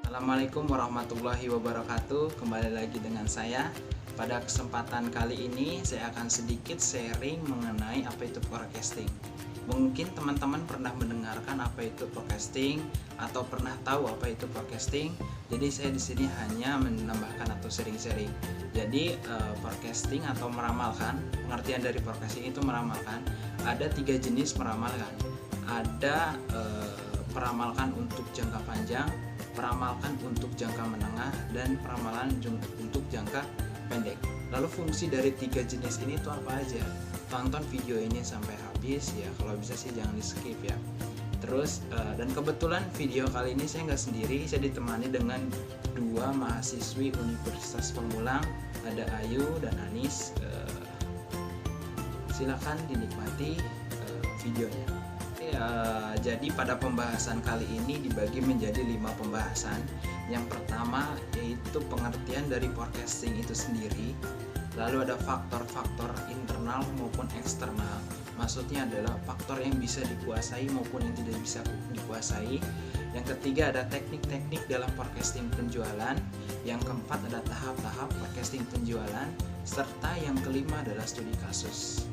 Assalamualaikum warahmatullahi wabarakatuh. Kembali lagi dengan saya. Pada kesempatan kali ini saya akan sedikit sharing mengenai apa itu forecasting. Mungkin teman-teman pernah mendengarkan apa itu forecasting atau pernah tahu apa itu forecasting. Jadi saya di sini hanya menambahkan atau sharing-sharing. Jadi forecasting atau meramalkan, pengertian dari forecasting itu meramalkan. Ada 3 jenis meramalkan. Ada peramalkan untuk jangka panjang, peramalkan untuk jangka menengah, dan peramalan untuk jangka pendek. Lalu fungsi dari 3 jenis ini itu apa aja? Tonton video ini sampai habis ya, kalau bisa sih jangan di skip ya. Terus dan kebetulan video kali ini saya nggak sendiri, saya ditemani dengan 2 mahasiswi Universitas Pamulang, ada Ayu dan Anis. Silakan dinikmati videonya. Jadi pada pembahasan kali ini dibagi menjadi 5 pembahasan. Yang pertama yaitu pengertian dari forecasting itu sendiri. Lalu ada faktor-faktor internal maupun eksternal. Maksudnya adalah faktor yang bisa dikuasai maupun yang tidak bisa dikuasai. Yang ketiga ada teknik-teknik dalam forecasting penjualan. Yang keempat ada tahap-tahap forecasting penjualan. Serta yang kelima adalah studi kasus.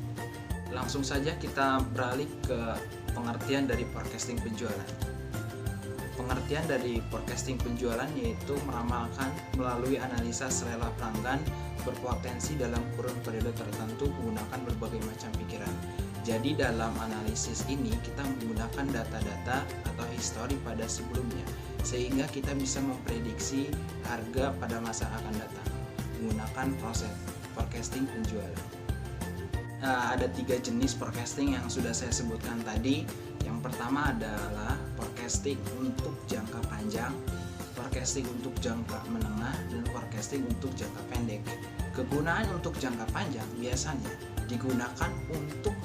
Langsung saja kita beralih ke pengertian dari forecasting penjualan. Pengertian dari forecasting penjualan yaitu meramalkan melalui analisa selera pelanggan berpotensi dalam kurun periode tertentu menggunakan berbagai macam pikiran. Jadi dalam analisis ini kita menggunakan data-data atau histori pada sebelumnya, sehingga kita bisa memprediksi harga pada masa akan datang menggunakan proses forecasting penjualan. Ada 3 jenis forecasting yang sudah saya sebutkan tadi. Yang pertama adalah forecasting untuk jangka panjang, forecasting untuk jangka menengah, dan forecasting untuk jangka pendek. Kegunaan untuk jangka panjang biasanya digunakan untuk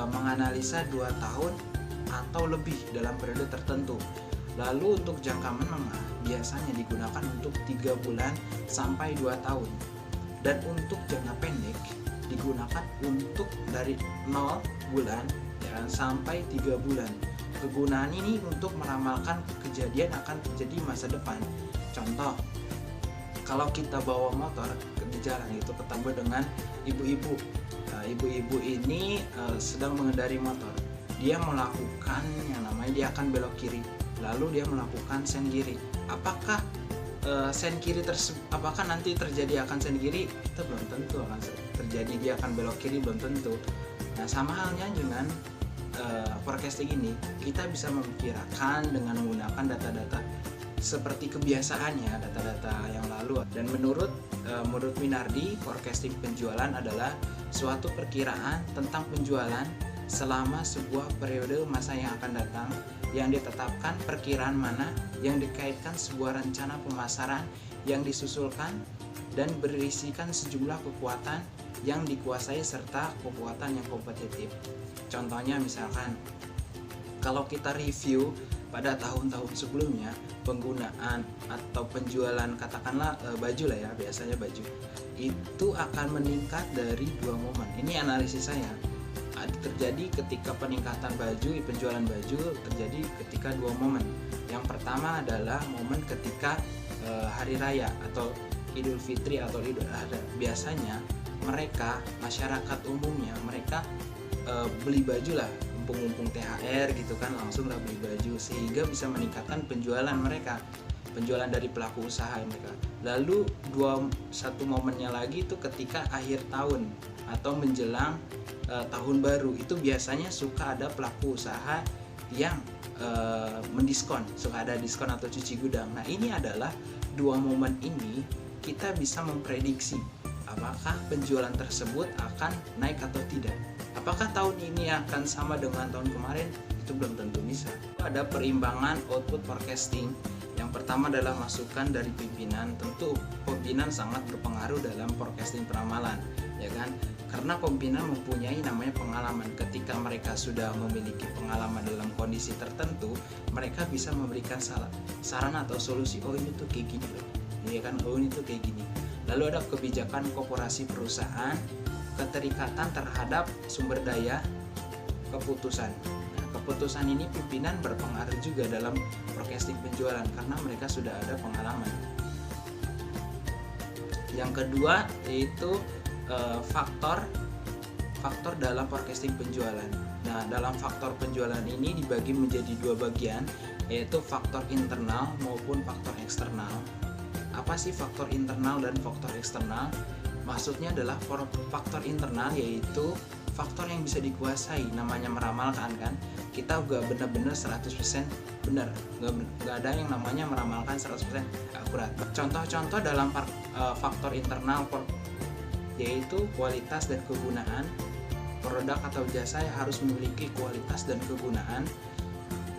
menganalisa 2 tahun atau lebih dalam periode tertentu. Lalu untuk jangka menengah biasanya digunakan untuk 3 bulan sampai 2 tahun. Dan untuk jangka pendek digunakan untuk dari 0 bulan ya, sampai 3 bulan. Kegunaan ini untuk meramalkan kejadian akan terjadi masa depan. Contoh, kalau kita bawa motor di jalan itu ketemu dengan ibu-ibu. Ibu-ibu ini sedang mengendari motor. Dia melakukan yang namanya dia akan belok kiri. Lalu dia melakukan sen kiri. Apakah sen kiri apakah nanti terjadi akan sen kiri? Itu belum tentu akan terjadi, dia akan belok kiri belum tentu. Nah, sama halnya dengan forecasting ini, kita bisa memperkirakan dengan menggunakan data-data seperti kebiasaannya, data-data yang lalu. Dan menurut Minardi, forecasting penjualan adalah suatu perkiraan tentang penjualan selama sebuah periode masa yang akan datang, yang ditetapkan perkiraan mana yang dikaitkan sebuah rencana pemasaran yang disusulkan dan berisikan sejumlah kekuatan yang dikuasai serta kekuatan yang kompetitif. Contohnya misalkan kalau kita review pada tahun-tahun sebelumnya, penggunaan atau penjualan katakanlah baju lah ya, biasanya baju itu akan meningkat dari 2 momen. Ini analisis saya. Terjadi ketika peningkatan penjualan baju terjadi ketika 2 momen. Yang pertama adalah momen ketika hari raya atau Idul Fitri atau Idul Adha. Biasanya mereka, masyarakat umumnya, mereka beli baju lah, mumpung THR gitu kan, langsung lah beli baju, sehingga bisa meningkatkan penjualan mereka, penjualan dari pelaku usaha mereka. Lalu satu momennya lagi itu ketika akhir tahun atau menjelang tahun baru, itu biasanya suka ada pelaku usaha yang mendiskon, suka ada diskon atau cuci gudang. Nah, ini adalah 2 momen ini kita bisa memprediksi apakah penjualan tersebut akan naik atau tidak. Apakah tahun ini akan sama dengan tahun kemarin? Itu belum tentu bisa. Ada perimbangan output forecasting. Yang pertama adalah masukan dari pimpinan. Tentu pimpinan sangat berpengaruh dalam forecasting peramalan, ya kan? Karena pimpinan mempunyai namanya pengalaman. Ketika mereka sudah memiliki pengalaman dalam kondisi tertentu, mereka bisa memberikan saran atau solusi. Oh, ini tuh kayak gini loh, ya kan? Oh, ini tuh kayak gini. Lalu ada kebijakan korporasi perusahaan, keterikatan terhadap sumber daya, keputusan. Nah, keputusan ini pimpinan berpengaruh juga dalam forecasting penjualan karena mereka sudah ada pengalaman. Yang kedua yaitu faktor dalam forecasting penjualan. Nah, dalam faktor penjualan ini dibagi menjadi dua bagian, yaitu faktor internal maupun faktor eksternal. Apa sih faktor internal dan faktor eksternal? Maksudnya adalah faktor internal yaitu faktor yang bisa dikuasai, namanya meramalkan kan. Kita gak benar-benar 100% benar, gak ada yang namanya meramalkan 100% akurat. Contoh-contoh dalam faktor internal yaitu kualitas dan kegunaan. Produk atau jasa yang harus memiliki kualitas dan kegunaan.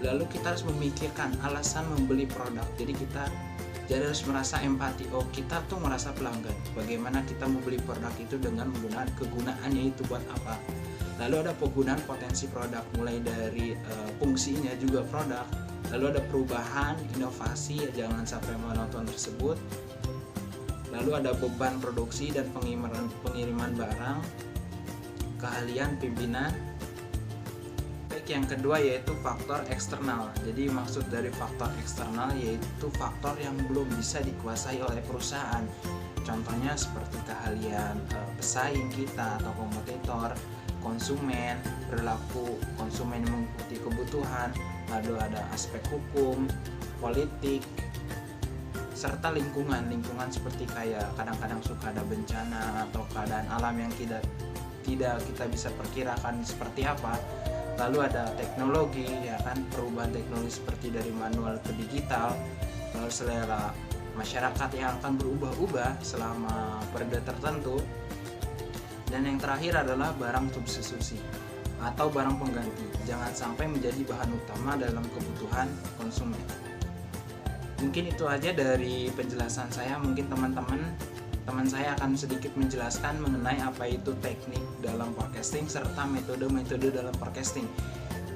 Lalu kita harus memikirkan alasan membeli produk. Jadi harus merasa empati. Oh, kita tuh merasa pelanggan. Bagaimana kita membeli produk itu dengan menggunakan kegunaannya itu buat apa? Lalu ada penggunaan potensi produk, mulai dari fungsinya juga produk. Lalu ada perubahan, inovasi, jangan sampai monoton tersebut. Lalu ada beban produksi dan pengiriman barang, keahlian pimpinan. Yang kedua yaitu faktor eksternal. Jadi maksud dari faktor eksternal yaitu faktor yang belum bisa dikuasai oleh perusahaan. Contohnya seperti keahlian pesaing kita atau kompetitor, konsumen, perilaku konsumen yang mengikuti kebutuhan, lalu ada aspek hukum, politik, serta lingkungan seperti kayak kadang-kadang suka ada bencana atau keadaan alam yang tidak kita bisa perkirakan seperti apa. Lalu ada teknologi, ya kan, perubahan teknologi seperti dari manual ke digital, lalu selera masyarakat yang akan berubah-ubah selama periode tertentu. Dan yang terakhir adalah barang substitusi atau barang pengganti, jangan sampai menjadi bahan utama dalam kebutuhan konsumen. Mungkin itu aja dari penjelasan saya. Mungkin teman saya akan sedikit menjelaskan mengenai apa itu teknik dalam forecasting serta metode-metode dalam forecasting.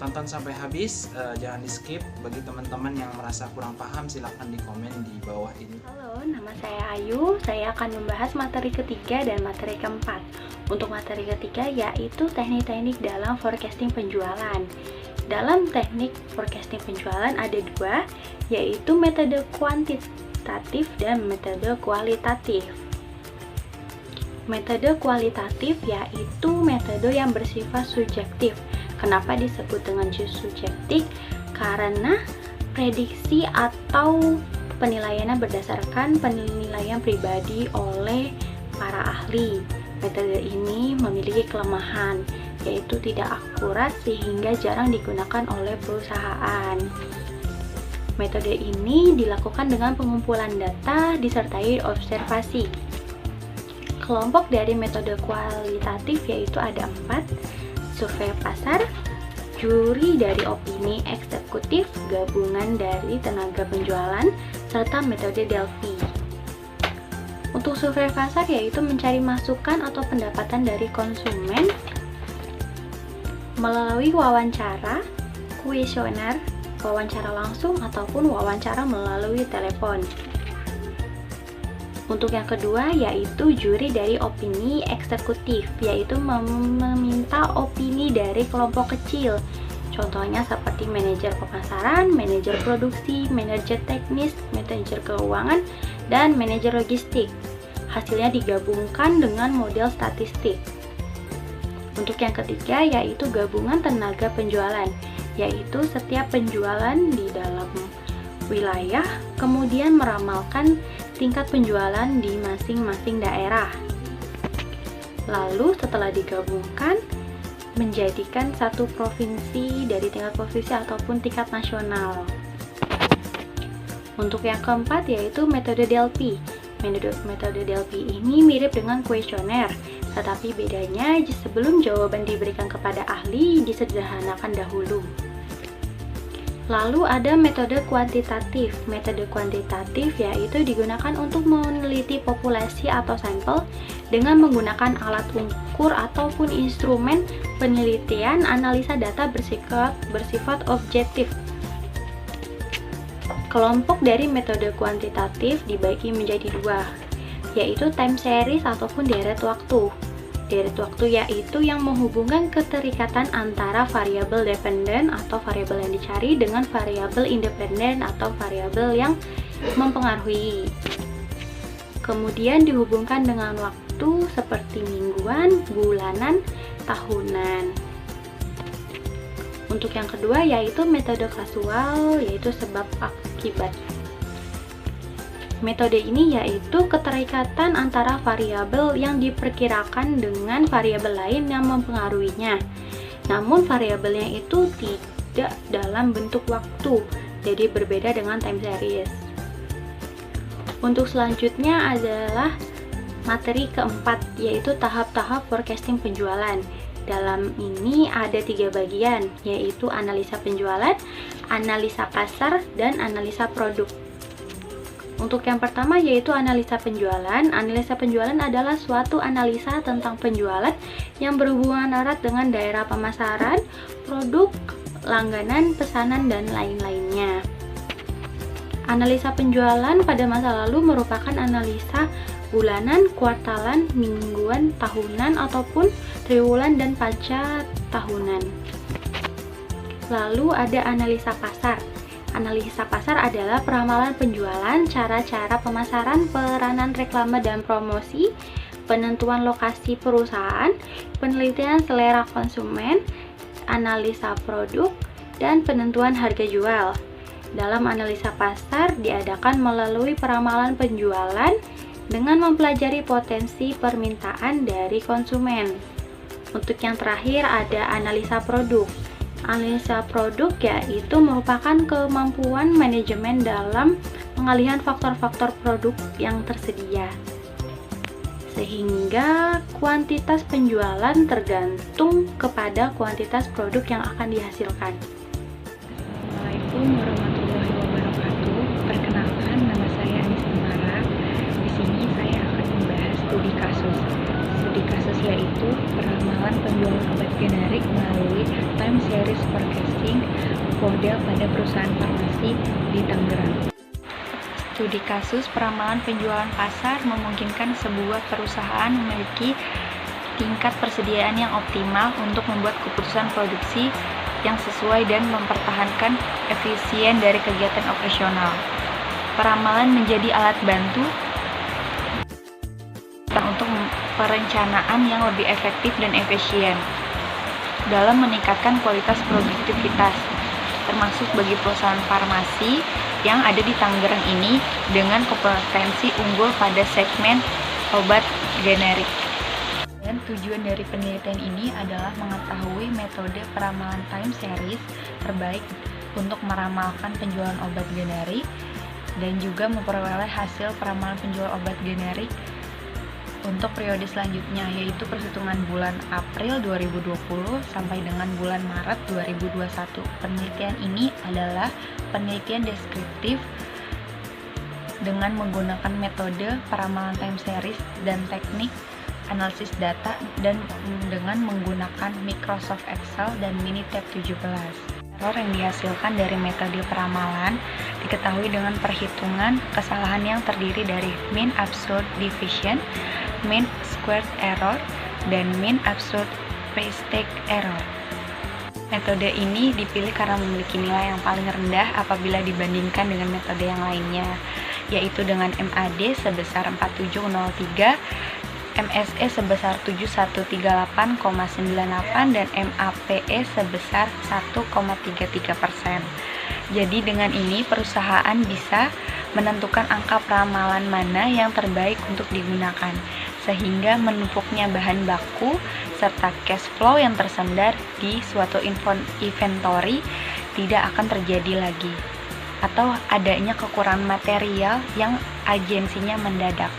Tonton sampai habis, jangan di skip. Bagi teman-teman yang merasa kurang paham silahkan di komen di bawah ini. Halo, nama saya Ayu. Saya akan membahas materi ketiga dan materi keempat. Untuk materi ketiga yaitu teknik-teknik dalam forecasting penjualan. Dalam teknik forecasting penjualan ada dua, yaitu metode kuantitatif dan metode kualitatif. Metode kualitatif yaitu metode yang bersifat subjektif. Kenapa disebut dengan subjektif? Karena prediksi atau penilaiannya berdasarkan penilaian pribadi oleh para ahli. Metode ini memiliki kelemahan, yaitu tidak akurat sehingga jarang digunakan oleh perusahaan. Metode ini dilakukan dengan pengumpulan data disertai observasi. Kelompok dari metode kualitatif yaitu ada 4, survei pasar, juri dari opini eksekutif, gabungan dari tenaga penjualan, serta metode Delphi. Untuk survei pasar yaitu mencari masukan atau pendapatan dari konsumen melalui wawancara, kuesioner, wawancara langsung ataupun wawancara melalui telepon. Untuk yang kedua yaitu juri dari opini eksekutif, yaitu meminta opini dari kelompok kecil. Contohnya seperti manajer pemasaran, manajer produksi, manajer teknis, manajer keuangan, dan manajer logistik. Hasilnya digabungkan dengan model statistik. Untuk yang ketiga yaitu gabungan tenaga penjualan, yaitu setiap penjualan di dalam wilayah kemudian meramalkan tingkat penjualan di masing-masing daerah. Lalu setelah digabungkan menjadikan satu provinsi dari tingkat provinsi ataupun tingkat nasional. Untuk yang keempat yaitu metode Delphi. Metode Delphi ini mirip dengan kuesioner, tetapi bedanya sebelum jawaban diberikan kepada ahli disederhanakan dahulu. Lalu ada metode kuantitatif. Metode kuantitatif yaitu digunakan untuk meneliti populasi atau sampel dengan menggunakan alat ukur ataupun instrumen penelitian analisa data bersifat objektif. Kelompok dari metode kuantitatif dibagi menjadi dua, yaitu time series ataupun deret waktu. Direct waktu yaitu yang menghubungkan keterikatan antara variabel dependen atau variabel yang dicari dengan variabel independen atau variabel yang mempengaruhi. Kemudian dihubungkan dengan waktu seperti mingguan, bulanan, tahunan. Untuk yang kedua yaitu metode kasual, yaitu sebab akibat. Metode ini yaitu keterikatan antara variabel yang diperkirakan dengan variabel lain yang mempengaruhinya. Namun variabelnya itu tidak dalam bentuk waktu, jadi berbeda dengan time series. Untuk selanjutnya adalah materi keempat, yaitu tahap-tahap forecasting penjualan. Dalam ini ada 3 bagian, yaitu analisa penjualan, analisa pasar, dan analisa produk. Untuk yang pertama yaitu analisa penjualan. Analisa penjualan adalah suatu analisa tentang penjualan yang berhubungan erat dengan daerah pemasaran, produk, langganan, pesanan, dan lain-lainnya. Analisa penjualan pada masa lalu merupakan analisa bulanan, kuartalan, mingguan, tahunan, ataupun triwulan dan pasca tahunan. Lalu ada analisa pasar. Analisa pasar adalah peramalan penjualan, cara-cara pemasaran, peranan reklame dan promosi, penentuan lokasi perusahaan, penelitian selera konsumen, analisa produk, dan penentuan harga jual. Dalam analisa pasar diadakan melalui peramalan penjualan dengan mempelajari potensi permintaan dari konsumen. Untuk yang terakhir ada analisa produk. Analisa produk yaitu merupakan kemampuan manajemen dalam pengalihan faktor-faktor produk yang tersedia, sehingga kuantitas penjualan tergantung kepada kuantitas produk yang akan dihasilkan. Assalamualaikum warahmatullahi wabarakatuh. Perkenalkan, nama saya Anis Mara. Di sini saya akan membahas studi kasus. Studi kasus yaitu peramalan penjualan obat generik melalui time series forecasting model pada perusahaan farmasi di Tangerang. Studi kasus peramalan penjualan pasar memungkinkan sebuah perusahaan memiliki tingkat persediaan yang optimal untuk membuat keputusan produksi yang sesuai dan mempertahankan efisien dari kegiatan operasional. Peramalan menjadi alat bantu untuk perencanaan yang lebih efektif dan efisien dalam meningkatkan kualitas produktivitas, termasuk bagi perusahaan farmasi yang ada di Tangerang ini dengan kompetensi unggul pada segmen obat generik. Dan tujuan dari penelitian ini adalah mengetahui metode peramalan time series terbaik untuk meramalkan penjualan obat generik dan juga memperoleh hasil peramalan penjualan obat generik untuk periode selanjutnya, yaitu perhitungan bulan April 2020 sampai dengan bulan Maret 2021. Penelitian ini adalah penelitian deskriptif dengan menggunakan metode peramalan time series dan teknik analisis data dan dengan menggunakan Microsoft Excel dan Minitab 17. Error yang dihasilkan dari metode peramalan diketahui dengan perhitungan kesalahan yang terdiri dari mean absolute deviation, mean squared error, dan mean absolute mistake error. Metode ini dipilih karena memiliki nilai yang paling rendah apabila dibandingkan dengan metode yang lainnya, yaitu dengan MAD sebesar 4703, MSE sebesar 7138,98 dan MAPE sebesar 1,33%. Jadi dengan ini perusahaan bisa menentukan angka peramalan mana yang terbaik untuk digunakan, sehingga menumpuknya bahan baku serta cash flow yang tersandar di suatu inventory tidak akan terjadi lagi, atau adanya kekurangan material yang agensinya mendadak.